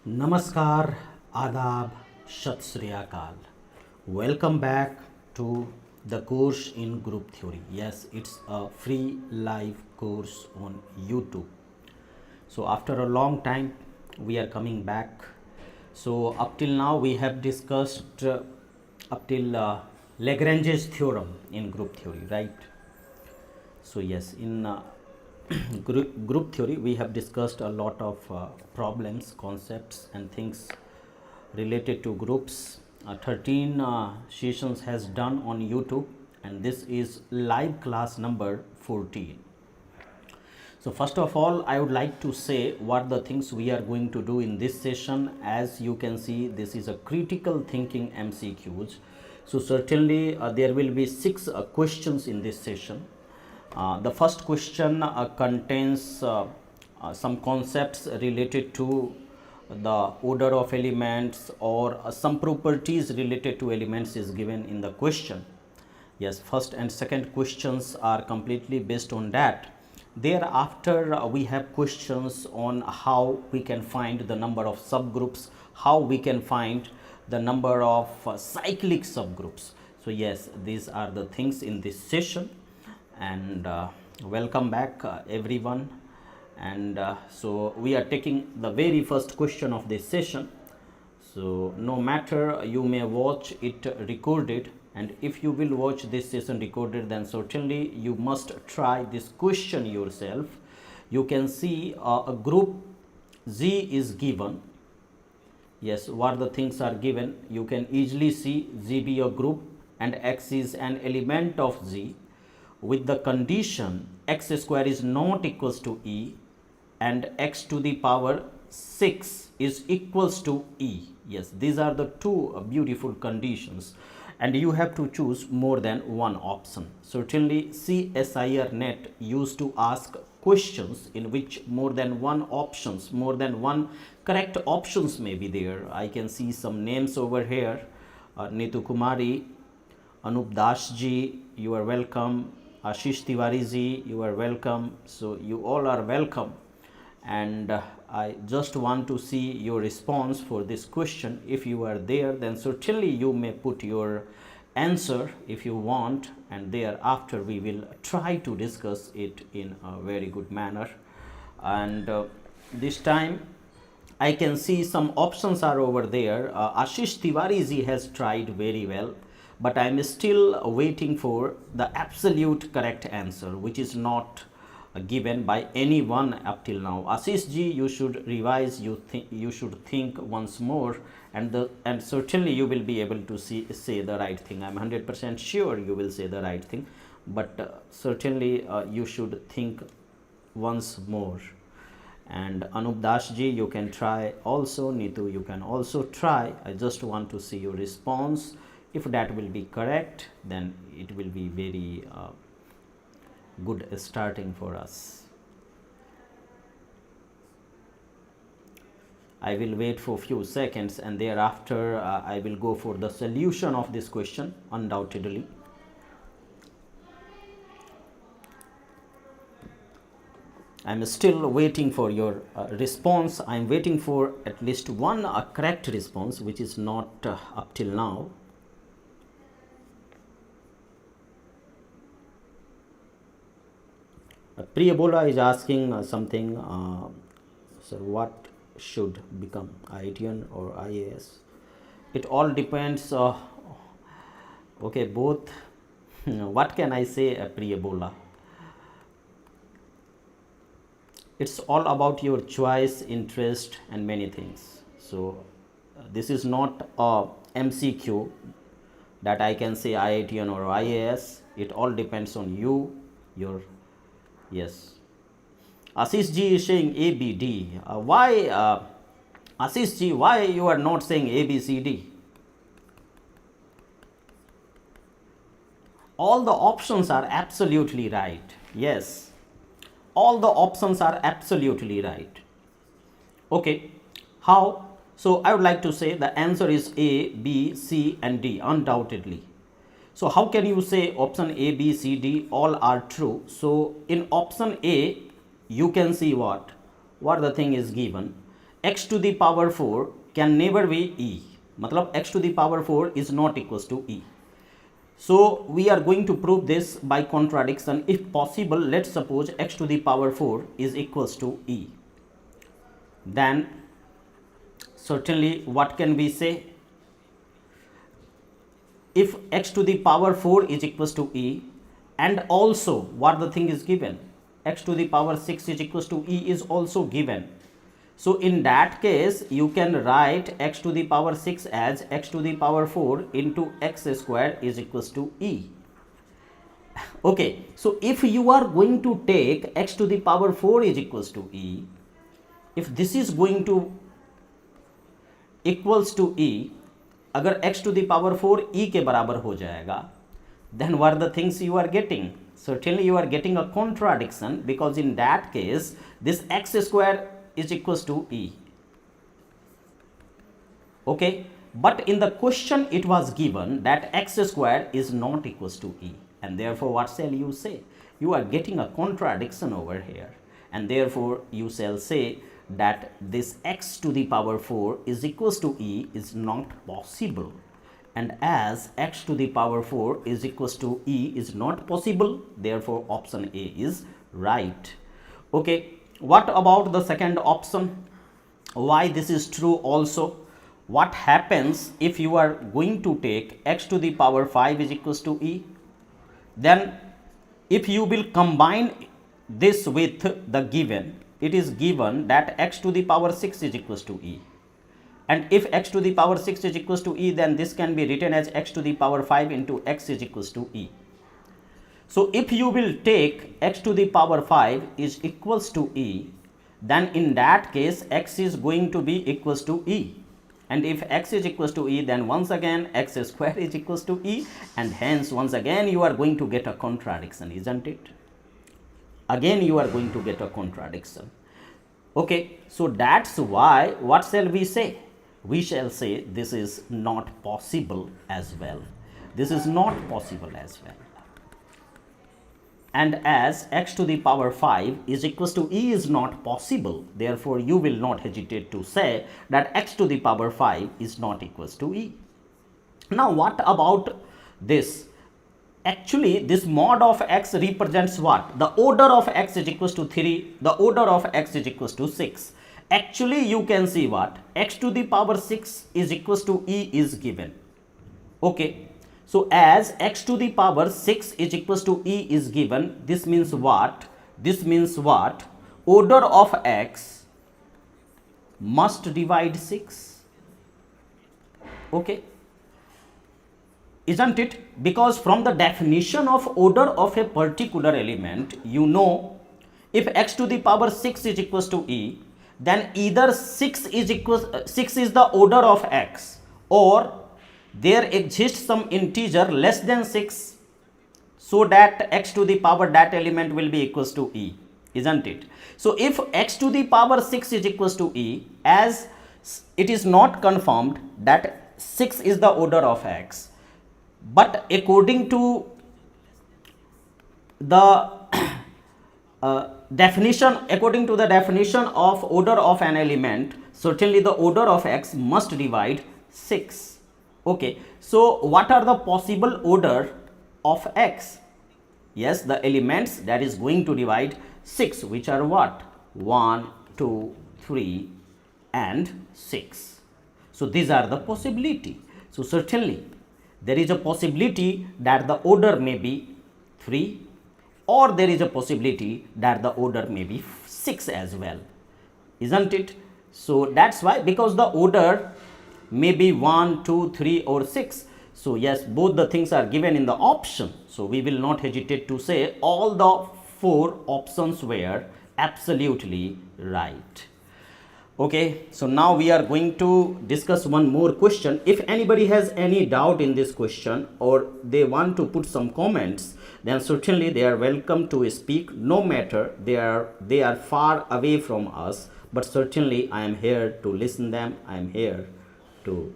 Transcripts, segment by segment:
Namaskar, Adab, Shat Sri Akal. Welcome back to the course in group theory. Yes, it's a free live course on YouTube. So after a long time, we are coming back. So up till now, we have discussed up till Lagrange's theorem in group theory, right? So yes, in group theory we have discussed a lot of problems, concepts and things related to groups. 13 sessions has done on YouTube, and this is live class number 14. So first of all, I would like to say what the things we are going to do in this session. As you can see, this is a critical thinking MCQs. So certainly there will be 6 questions in this session. The first question contains some concepts related to the order of elements, or some properties related to elements is given in the question. Yes, first and second questions are completely based on that. Thereafter we have questions on how we can find the number of subgroups, how we can find the number of cyclic subgroups. So yes, these are the things in this session. And welcome back everyone. And so we are taking the very first question of this session. So no matter, you may watch it recorded, and if you will watch this session recorded, then certainly you must try this question yourself. You can see a group Z is given. Yes, what the things are given, you can easily see Z be a group and X is an element of Z, with the condition x square is not equals to e and x to the power 6 is equals to e. Yes, these are the two beautiful conditions, and you have to choose more than one option. Certainly CSIR net used to ask questions in which more than one options, more than one correct options may be there. I can see some names over here. Neetu Kumari, Anup Das ji, you are welcome. Ashish Tiwari ji, you are welcome. So you all are welcome, and I just want to see your response for this question. If you are there, then certainly you may put your answer if you want, and thereafter we will try to discuss it in a very good manner. And this time I can see some options are over there. Ashish Tiwari ji has tried very well, but I am still waiting for the absolute correct answer, which is not given by anyone up till now. Ashish ji, you should revise, you should think once more, and certainly you will be able to say the right thing. I am 100% sure you will say the right thing, but certainly you should think once more. And Anup Das ji, you can try also. Neetu, you can also try. I just want to see your response. If that will be correct, then it will be very good starting for us. I will wait for a few seconds, and thereafter I will go for the solution of this question undoubtedly. I am still waiting for your response. I am waiting for at least one correct response, which is not up till now. Priyabola is asking something. So what should become, IITian or IAS? It all depends. Okay, both. What can I say, Priyabola? It's all about your choice, interest and many things. So this is not a MCQ that I can say IITian or IAS. It all depends on you, your. Yes, Ashish ji is saying ABD. Why, Ashish ji, why you are not saying ABCD? All the options are absolutely right. Yes, all the options are absolutely right. Okay, how? So I would like to say the answer is A, B, C and D undoubtedly. So how can you say option A, B, C, D all are true? So in option A, you can see what the thing is given. x to the power 4 can never be e. मतलब x to the power 4 is not equals to e. So we are going to prove this by contradiction. If possible, let's suppose x to the power 4 is equals to e. Then certainly what can we say? If x to the power 4 is equals to e, and also what the thing is given, x to the power 6 is equals to e is also given. So in that case, you can write x to the power 6 as x to the power 4 into x square is equals to e. Okay, so if you are going to take x to the power 4 is equals to e, if this is going to equals to e, अगर x to the power 4 e के बराबर हो जाएगा, then what are the things you are getting? Certainly you are getting a contradiction, because in that case this x square is equals to e. Okay, but in the question it was given that x square is not equals to e, and therefore what shall you say? You are getting a contradiction over here, and therefore you shall say that this x to the power 4 is equals to e is not possible, and as x to the power 4 is equals to e is not possible, therefore option A is right. Okay, what about the second option? Why this is true also? What happens if you are going to take x to the power 5 is equals to e? Then if you will combine this with the given, it is given that x to the power 6 is equals to e, and if x to the power 6 is equals to e, then this can be written as x to the power 5 into x is equals to e. So if you will take x to the power 5 is equals to e, then in that case x is going to be equals to e, and if x is equals to e, then once again x square is equals to e, and hence once again you are going to get a contradiction, isn't it? Again you are going to get a contradiction. Okay, so that's why what shall we say? We shall say this is not possible as well. This is not possible as well. And as x to the power 5 is equals to e is not possible, therefore you will not hesitate to say that x to the power 5 is not equals to e. Now what about this? Actually this mod of x represents what? The order of x is equals to 3, the order of x is equals to 6. Actually you can see what? X to the power 6 is equals to e is given. Okay. So as x to the power 6 is equals to e is given, this means what? This means what? Order of x must divide 6. Okay. Isn't it? Because from the definition of order of a particular element, you know, if x to the power 6 is equals to e, then either 6 is the order of x, or there exists some integer less than 6, so that x to the power that element will be equals to e, isn't it? So if x to the power 6 is equals to e, as it is not confirmed that 6 is the order of x, but according to the definition of order of an element, certainly the order of x must divide 6. Okay, so what are the possible order of x? Yes, the elements that is going to divide 6, which are what? 1, 2, 3 and 6. So these are the possibility. So certainly there is a possibility that the order may be 3, or there is a possibility that the order may be 6 as well, isn't it? So that's why, because the order may be 1, 2, 3 or 6. So yes, both the things are given in the option. So we will not hesitate to say all the 4 options were absolutely right. Okay, so now we are going to discuss one more question. If anybody has any doubt in this question, or they want to put some comments, then certainly they are welcome to speak, no matter they are far away from us, but certainly I am here to listen them. I am here to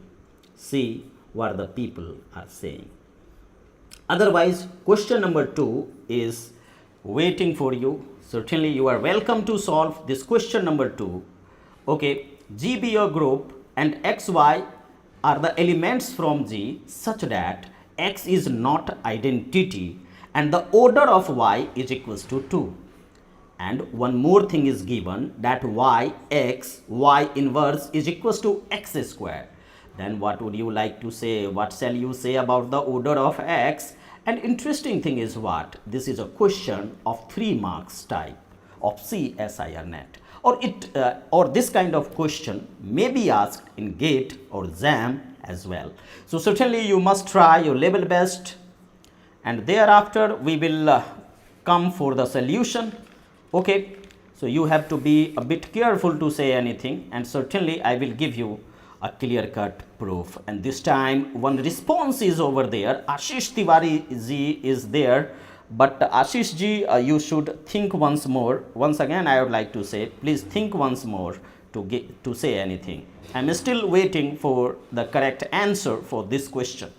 see what the people are saying. Otherwise, question number 2 is waiting for you. Certainly you are welcome to solve this question number 2. Okay, G be a group and xy are the elements from G such that x is not identity and the order of y is equals to 2. And one more thing is given, that y inverse is equals to x square. Then what would you like to say? What shall you say about the order of x? And interesting thing is what? This is a question of 3 marks type of CSIR net. Or this kind of question may be asked in GATE or JAM as well. So certainly you must try your level best, and thereafter we will come for the solution. Okay, so you have to be a bit careful to say anything, and certainly I will give you a clear-cut proof. And this time one response is over there. Ashish Tiwari ji is there, but Ashish ji, you should think once more. Once again I would like to say, please think once more to say anything. I am still waiting for the correct answer for this question.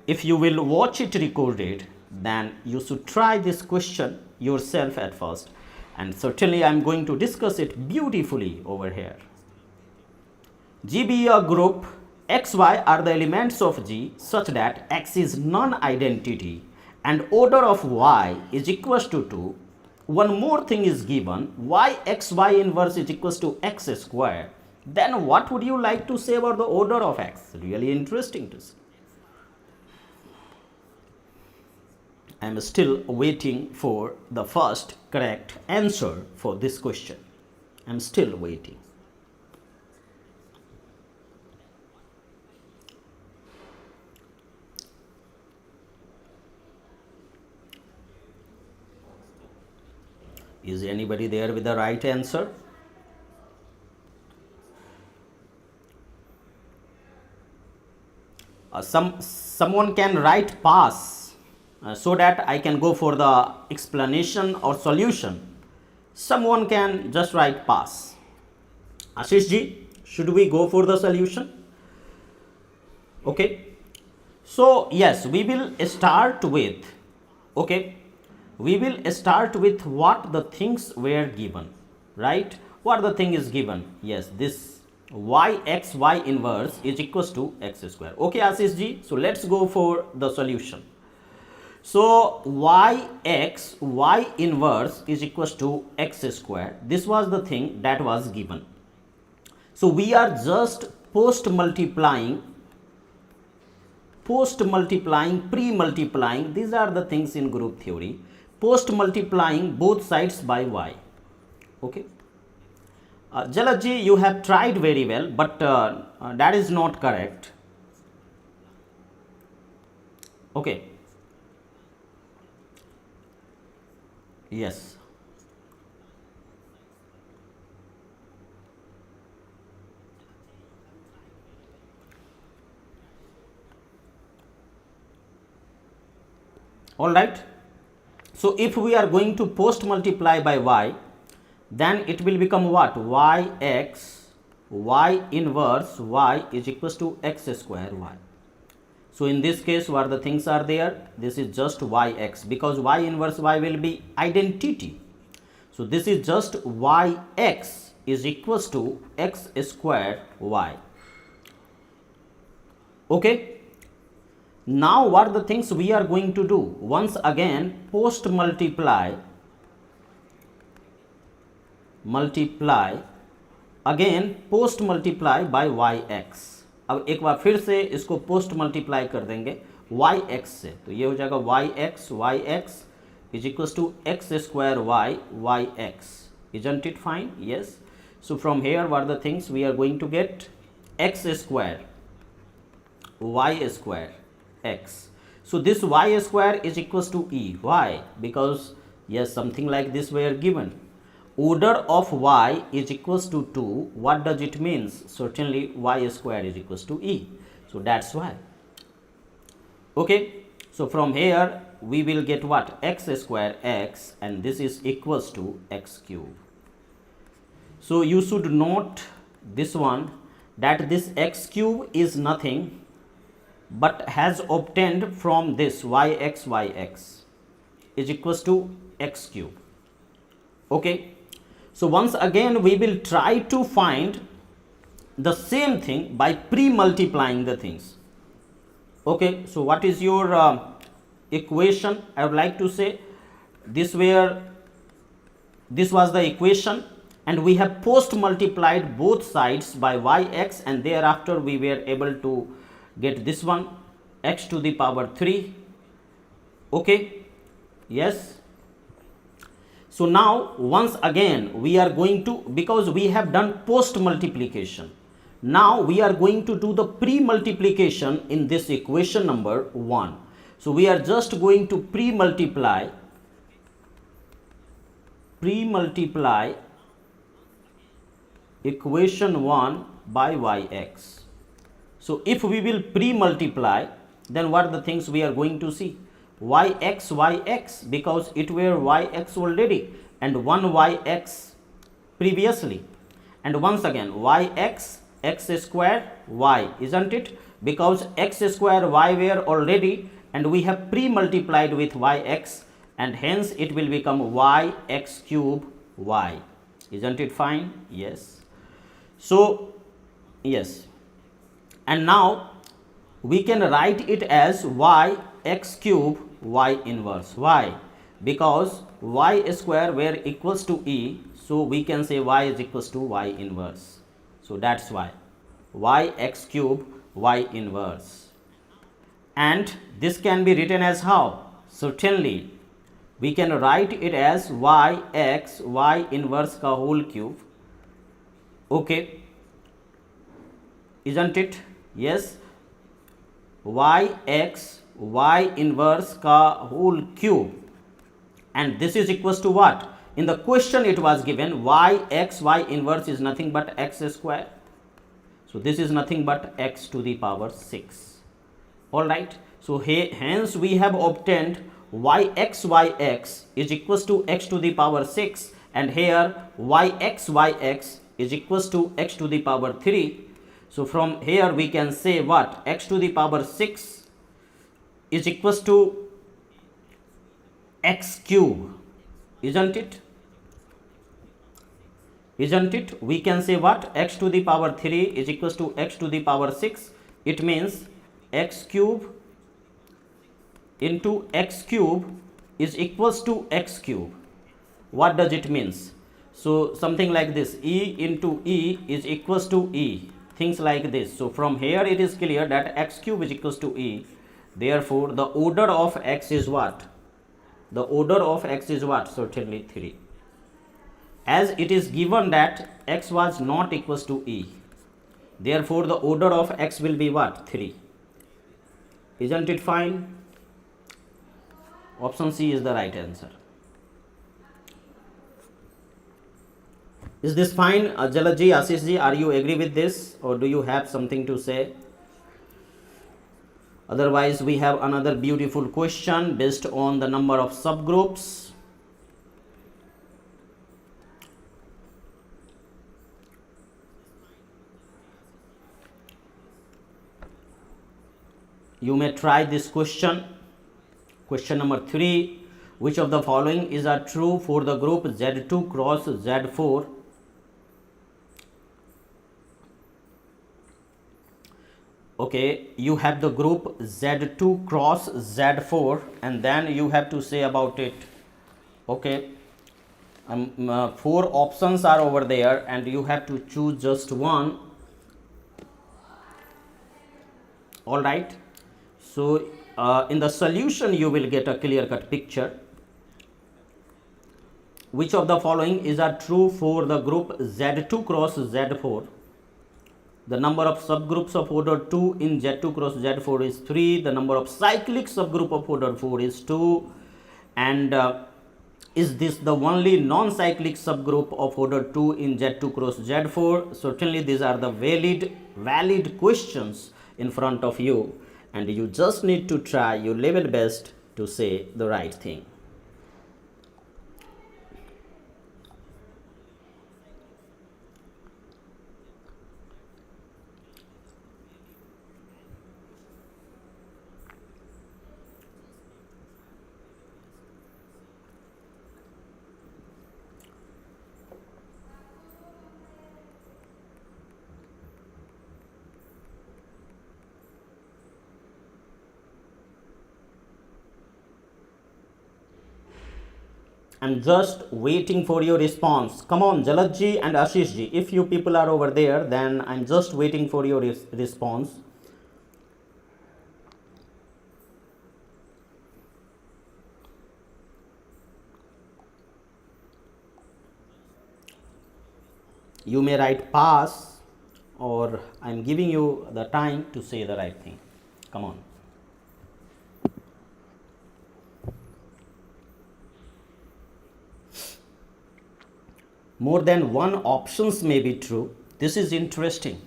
If you will watch it recorded, then you should try this question yourself at first, and certainly I am going to discuss it beautifully over here. G be a group, xy are the elements of G such that x is non-identity and order of y is equals to 2. One more thing is given, y xy inverse is equals to x square. Then what would you like to say about the order of x? Really interesting to see. I am still waiting for the first correct answer for this question. I am still waiting. Is anybody there with the right answer? Someone can write pass. So that I can go for the explanation or solution. Someone can just write pass. Ashish ji, should we go for the solution? Okay. So yes, we will start with, okay, we will start with what the things were given, right? What the thing is given? Yes, this y inverse is equals to x square. Okay, Ashish ji, so let's go for the solution. So y inverse is equals to x square. This was the thing that was given. So we are just post multiplying, pre-multiplying. These are the things in group theory. Post multiplying both sides by y. Okay. Jalaj, you have tried very well, but that is not correct. Okay. Yes. All right. So if we are going to post multiply by y, then it will become what? Y inverse y is equals to x square y. So in this case, what the things are there? This is just yx, because y inverse y will be identity. So this is just yx is equals to x square y. Okay. Now what the things we are going to do? Once again, post multiply again, post multiply by yx. अब एक बार फिर से इसको post multiply कर देंगे yx से, तो ये हो जाएगा yx is equals to x square yx. Isn't it fine? Yes. So from here what are the things we are going to get? X square y square x. So this y square is equals to e. Why? Because yes, something like this we are given. Order of y is equals to 2. What does it means? Certainly y square is equals to e. So that's why. Okay. So from here we will get what? X square x, and this is equals to x cube. So you should note this one, that this x cube is nothing but has obtained from this yx is equals to x cube. Okay. So once again we will try to find the same thing by pre-multiplying the things. Okay, so what is your equation? I would like to say this was the equation, and we have post multiplied both sides by yx, and thereafter we were able to get this one, x to the power 3. Okay, yes. So now once again we are going to, because we have done post multiplication, now we are going to do the pre multiplication in this equation number 1. So we are just going to pre multiply equation 1 by yx. So if we will pre multiply, then what are the things we are going to see? Yx, because it were yx already and 1 yx previously, and once again yx, x square y, isn't it? Because x square y were already, and we have pre multiplied with yx, and hence it will become yx cube y. Isn't it fine? Yes. So yes, and now we can write it as yx cube y inverse. Why? Because y square were equals to e, so we can say y is equals to y inverse. So that's why yx cube y inverse. And this can be written as how? Certainly we can write it as yx y inverse ka whole cube. Okay, isn't it? Yes, yx y inverse ka whole cube, and this is equals to what? In the question it was given yx y inverse is nothing but x square, so this is nothing but x to the power 6. All right, so hence we have obtained yx is equals to x to the power 6, and here yx is equals to x to the power 3. So from here we can say what? X to the power 6 is equals to x cube, isn't it? Isn't it? We can say what? X to the power 3 is equals to x to the power 6. It means x cube into x cube is equals to x cube. What does it means? So something like this, e into e is equals to e, things like this. So from here it is clear that x cube is equals to e. Therefore the order of x is what? The order of x is what? Certainly 3. As it is given that x was not equals to e, therefore the order of x will be what? 3. Isn't it fine? Option C is the right answer. Is this fine? Jalaji, Ashish ji, are you agree with this, or do you have something to say? Otherwise we have another beautiful question based on the number of subgroups. You may try this question. Question number 3. Which of the following is true for the group Z2 cross Z4? Okay, you have the group Z2 cross Z4, and then you have to say about it. Okay, 4 options are over there, and you have to choose just one. All right. So in the solution you will get a clear-cut picture. Which of the following is true for the group Z2 cross Z4? The number of subgroups of order 2 in Z2 cross Z4 is 3. The number of cyclic subgroup of order 4 is 2. And is this the only non-cyclic subgroup of order 2 in Z2 cross Z4? Certainly these are the valid questions in front of you, and you just need to try your level best to say the right thing. I'm just waiting for your response. Come on, Jalaj ji and Ashish ji. If you people are over there, then I'm just waiting for your response. You may write pass, or I'm giving you the time to say the right thing. Come on. More than one options may be true. This is interesting.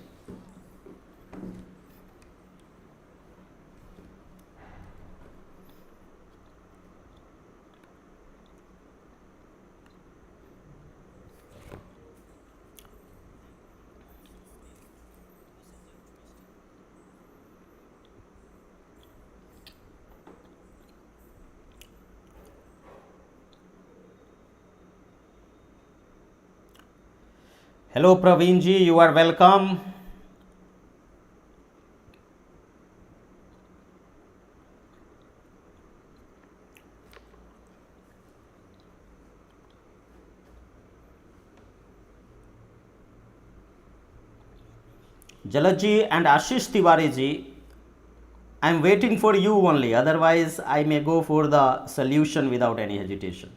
Hello Praveen ji, you are welcome. Jalaj ji and Ashish Tiwari ji, I am waiting for you only, otherwise I may go for the solution without any hesitation.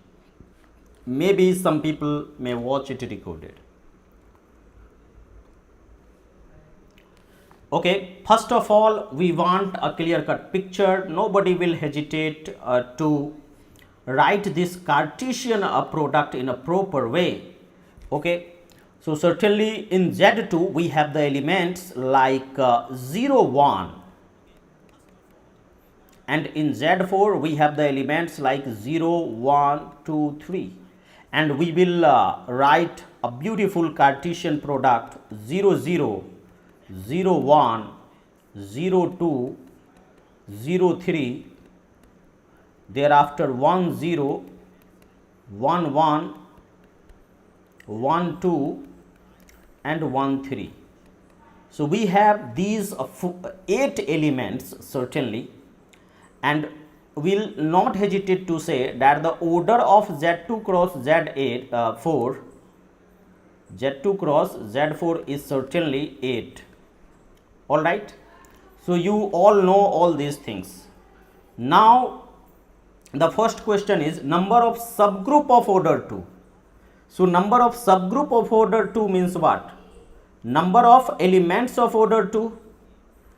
Maybe some people may watch it recorded. Okay, first of all, we want a clear-cut picture. Nobody will hesitate to write this Cartesian product in a proper way. Okay, so certainly in Z2 we have the elements like 0, 1, and in Z4 we have the elements like 0, 1, 2, 3, and we will write a beautiful Cartesian product 0, 0, 0, 1, 0, 2, 0, 3, thereafter 1, 0, 1, 1, 1, 2, and 1, 3. So we have these 8 elements certainly, and will not hesitate to say that the order of Z2 cross Z8 4 Z2 cross Z4 is certainly 8. All right, so you all know all these things. Now the first question is number of subgroup of order 2. So number of subgroup of order 2 means what? Number of elements of order 2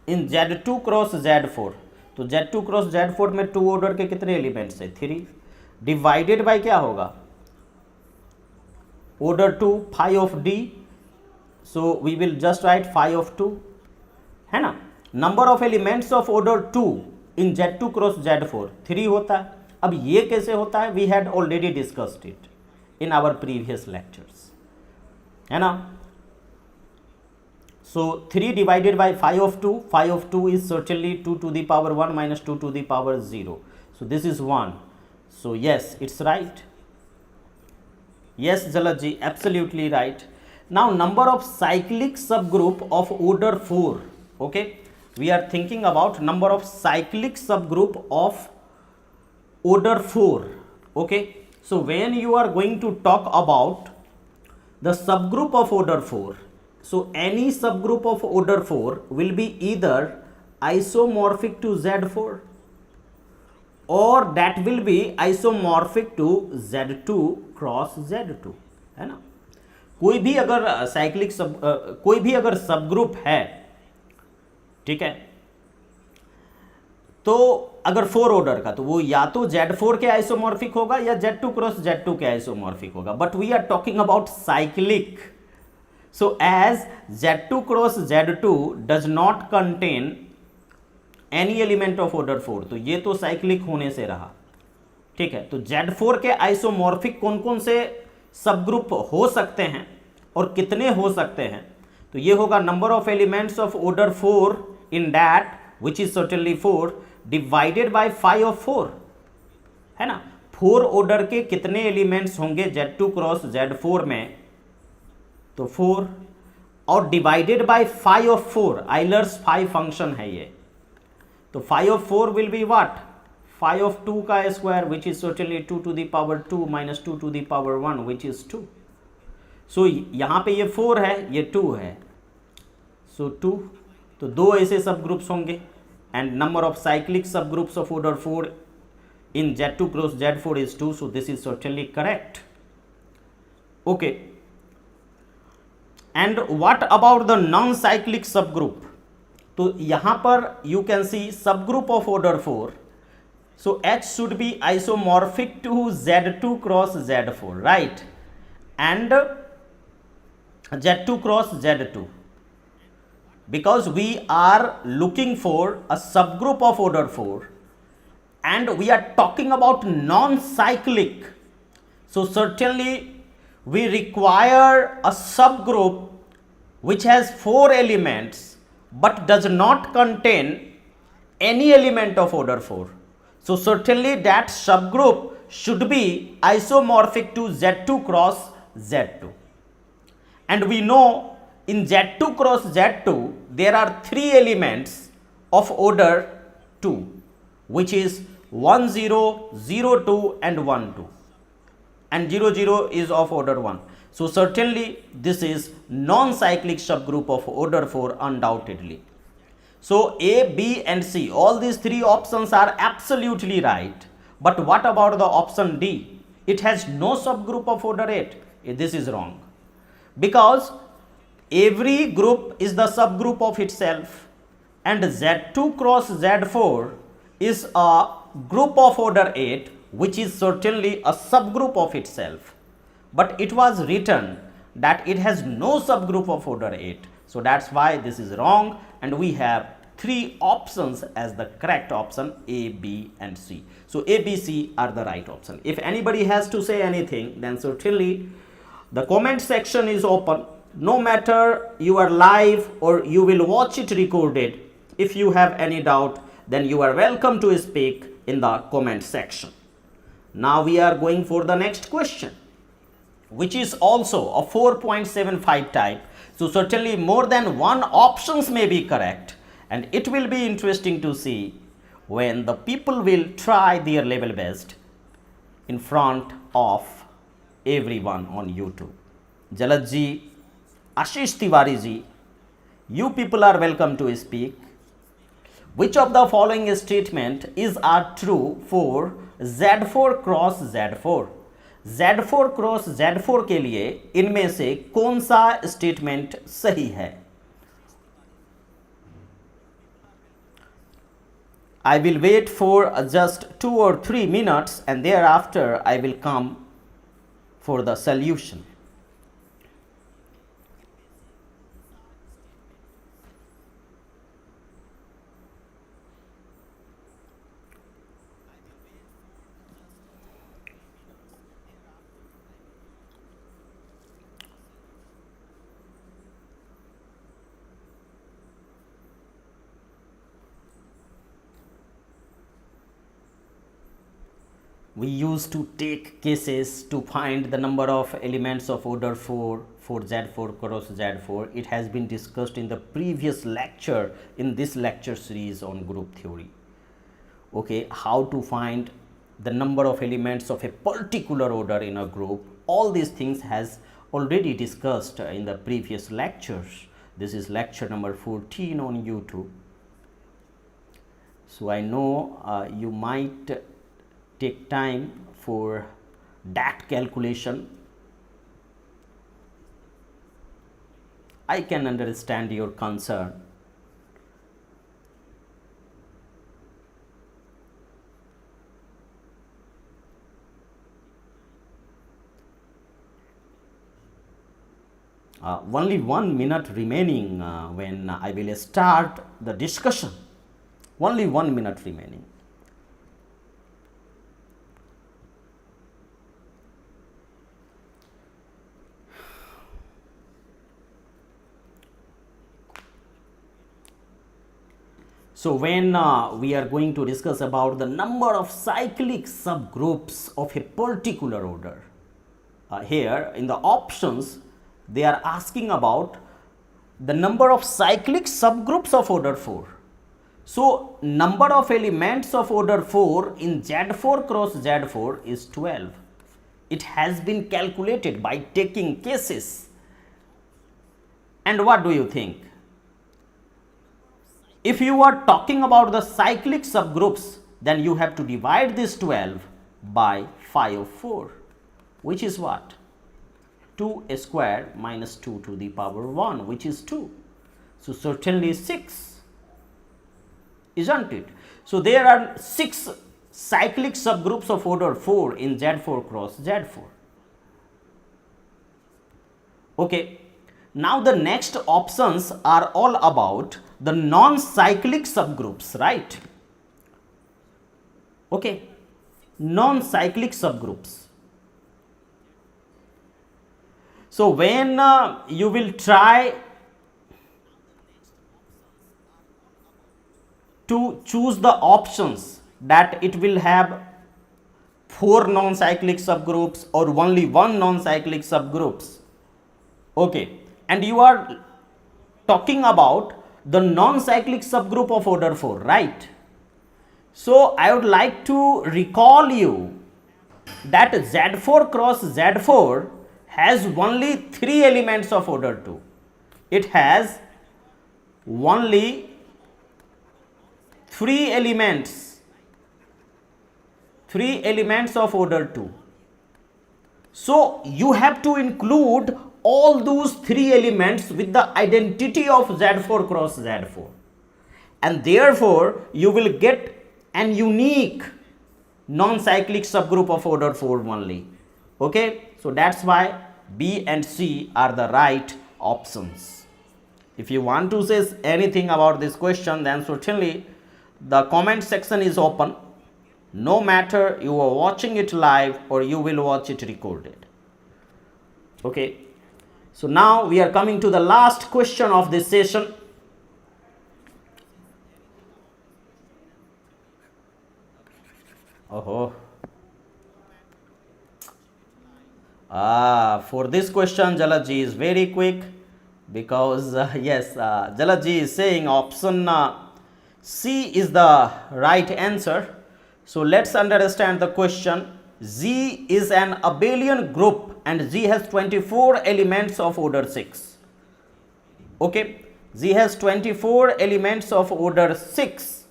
in Z2 cross Z4. तो Z2 cross Z4 में 2 order के कितने elements है? 3. Divided by क्या होगा? Order 2 phi of D, so we will just write phi of 2, है ना. Number of elements of order 2 in Z2 cross Z4 3 होता है. अब ये कैसे होता है? We had already discussed it in our previous lectures, है ना. So 3 divided by phi of 2, phi of 2 is certainly 2 to the power 1 minus 2 to the power 0. So this is 1. So yes, it's right. Yes, Jalaji, absolutely right. Now number of cyclic subgroup of order 4. Okay, we are thinking about number of cyclic subgroup of order 4. Okay, so when you are going to talk about the subgroup of order 4, so any subgroup of order 4 will be either isomorphic to Z4 or that will be isomorphic to Z2 cross Z2, है ना. कोई भी अगर cyclic कोई भी अगर subgroup है, ठीक है, तो अगर 4 ऑर्डर का, तो वो या तो Z4 के आइसोमॉर्फिक होगा या Z2 क्रॉस Z2 के आइसोमॉर्फिक होगा. But we are talking about cyclic. So as Z2 cross Z2 does not contain any element of order 4, तो ये तो साइक्लिक होने से रहा, ठीक है. तो Z4 के आइसोमॉर्फिक कौन कौन से सबग्रुप हो सकते हैं और कितने हो सकते हैं? तो ये होगा number of elements of order 4 in that which is certainly 4 divided by phi of 4, है ना. 4 ऑर्डर के कितने एलिमेंट्स होंगे Z2 क्रॉस Z4 में? तो 4 और divided by phi of 4, Euler's phi function है ये. तो phi of 4 will be what? 5 of 2 का square which is certainly 2 to the power 2 minus 2 to the power 1 which is 2. So यहाँ पे ये 4 है, ये 2 है, so 2, तो दो ऐसे सब ग्रुप्स होंगे and number of cyclic subgroups of order 4 in Z2 cross Z4 is 2, so this is certainly correct. Okay, and what about the non-cyclic subgroup? तो यहाँ पर you can see subgroup of order 4, so H should be isomorphic to Z2 cross Z4, right, and Z2 cross Z2, because we are looking for a subgroup of order 4 and we are talking about non-cyclic, so certainly we require a subgroup which has 4 elements but does not contain any element of order 4. So certainly that subgroup should be isomorphic to Z2 cross Z2. And we know in Z2 cross Z2 there are 3 elements of order 2, which is 1 0, 0 2 and 1 2, and 0 0 is of order 1. So certainly this is non-cyclic subgroup of order 4 undoubtedly. So A, B and C, all these 3 options are absolutely right. But what about the option D? It has no subgroup of order 8. This is wrong, because every group is the subgroup of itself, and Z2 cross Z4 is a group of order 8 which is certainly a subgroup of itself, but it was written that it has no subgroup of order 8. So that's why this is wrong, and we have 3 options as the correct option, A, B and C. So A, B, C are the right option. If anybody has to say anything, then certainly the comment section is open. No matter you are live or you will watch it recorded, if you have any doubt, then you are welcome to speak in the comment section. Now we are going for the next question, which is also a 4.75 type. So certainly more than one options may be correct, and it will be interesting to see when the people will try their level best in front of everyone on YouTube. Jalaj ji, Ashish Tiwari ji, you people are welcome to speak. Which of the following statement is are true for Z4 cross Z4? Z4 cross Z4 के लिए इनमें से कौन सा statement सही है? I will wait for just 2 or 3 minutes and thereafter I will come for the solution. We used to take cases to find the number of elements of order 4 for Z4 cross Z4. It has been discussed in the previous lecture in this lecture series on group theory. Okay, how to find the number of elements of a particular order in a group. All these things has already discussed in the previous lectures. This is lecture number 14 on YouTube. So I know you might take time for that calculation. I can understand your concern. Only 1 minute remaining when I will start the discussion. Only 1 minute remaining. So when we are going to discuss about the number of cyclic subgroups of a particular order, here in the options they are asking about the number of cyclic subgroups of order 4. So number of elements of order 4 in Z4 cross Z4 is 12. It has been calculated by taking cases. And what do you think? If you are talking about the cyclic subgroups, then you have to divide this 12 by phi of 4, which is what? 2 squared minus 2 to the power 1, which is 2. So certainly 6, isn't it? So there are 6 cyclic subgroups of order 4 in Z4 cross Z4. Okay. Now the next options are all about the non-cyclic subgroups, right? Okay. Non-cyclic subgroups. So when you will try to choose the options that it will have 4 non-cyclic subgroups or only 1 non-cyclic subgroups, okay, and you are talking about the non-cyclic subgroup of order 4, right? So I would like to recall you that Z4 cross Z4 has only 3 elements of order 2. It has only 3 elements of order 2. So you have to include all those 3 elements with the identity of Z4 cross Z4, and therefore you will get an unique non-cyclic subgroup of order 4 only. Okay, so that's why B and C are the right options. If you want to say anything about this question, then certainly the comment section is open, no matter you are watching it live or you will watch it recorded. Okay, so now we are coming to the last question of this session. For this question Jalaji is very quick, because yes, Jalaji is saying option C is the right answer. So let's understand the question. Z is an abelian group and Z has 24 elements of order 6. Okay, Z has 24 elements of order 6.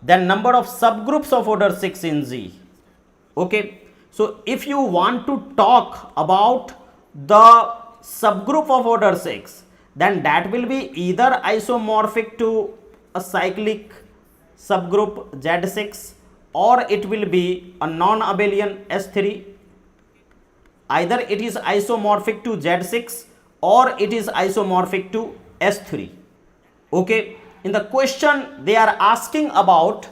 Then number of subgroups of order 6 in Z. Okay, so if you want to talk about the subgroup of order 6, then that will be either isomorphic to a cyclic subgroup Z6, or it will be a non-abelian S3. Either it is isomorphic to Z6 or it is isomorphic to S3. Okay, in the question they are asking about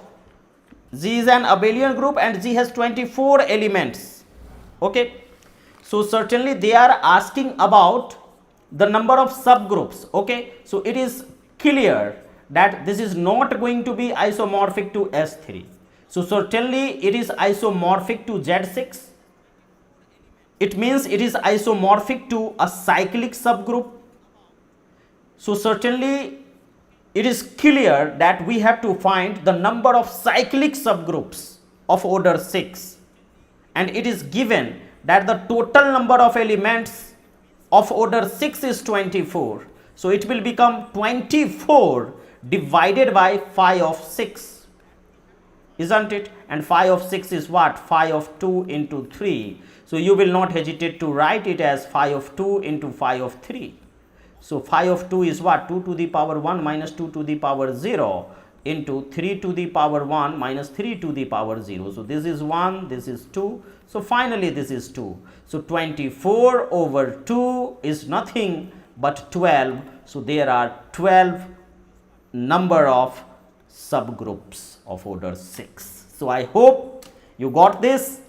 Z is an abelian group and Z has 24 elements. Okay, so certainly they are asking about the number of subgroups. Okay, so it is clear that this is not going to be isomorphic to S3. So certainly it is isomorphic to Z6. It means it is isomorphic to a cyclic subgroup. So certainly it is clear that we have to find the number of cyclic subgroups of order 6, and it is given that the total number of elements of order 6 is 24. So it will become 24 divided by phi of 6, isn't it? And phi of 6 is what? Phi of 2 into 3. So you will not hesitate to write it as phi of 2 into phi of 3. So phi of 2 is what? 2 to the power 1 minus 2 to the power 0 into 3 to the power 1 minus 3 to the power 0. So this is 1, this is 2. So finally this is 2. So 24 over 2 is nothing but 12. So there are 12 number of subgroups of order 6. So I hope you got this.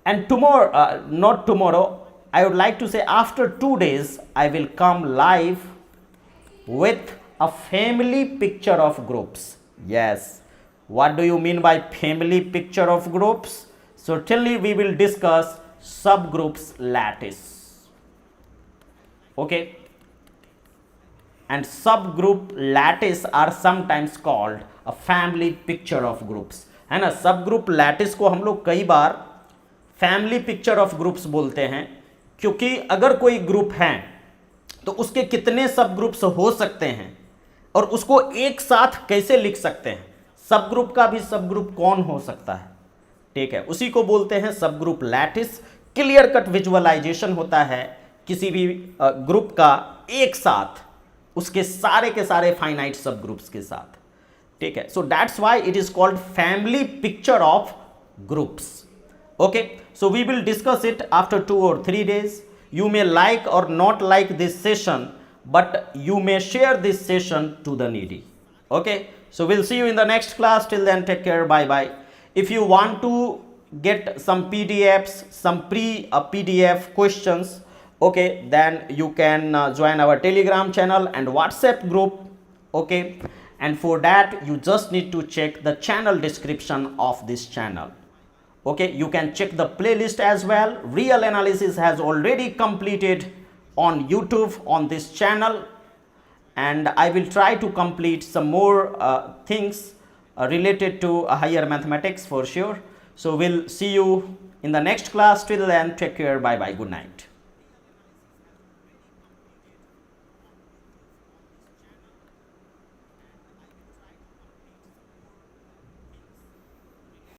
And tomorrow, not tomorrow, I would like to say after 2 days, I will come live with a family picture of groups. Yes, what do you mean by family picture of groups? Certainly we will discuss subgroups lattice. Okay. and subgroup lattice are sometimes called a family picture of groups, है ना. subgroup lattice को हम लोग कई बार family picture of groups बोलते हैं, क्योंकि अगर कोई ग्रुप है तो उसके कितने सब ग्रुप्स हो सकते हैं और उसको एक साथ कैसे लिख सकते हैं. सब ग्रुप का भी सब ग्रुप कौन हो सकता है, ठीक है, उसी को बोलते हैं subgroup lattice. Clear cut visualisation होता है किसी भी ग्रुप का एक साथ उसके सारे के सारे फाइनाइट सब ग्रुप्स के साथ, ठीक है. So that's why it is called family picture of groups. Okay, so we will discuss it after 2 or 3 days. You may like or not like this session, but you may share this session to the needy. Okay, so we'll see you in the next class. Till then, take care. Bye bye. If you want to get some PDFs, some PDF questions, okay, then you can join our Telegram channel and WhatsApp group. Okay, and for that you just need to check the channel description of this channel. Okay, you can check the playlist as well. Real analysis has already completed on YouTube on this channel, and I will try to complete some more things related to higher mathematics for sure. So we'll see you in the next class. Till then, take care. Bye bye. Good night.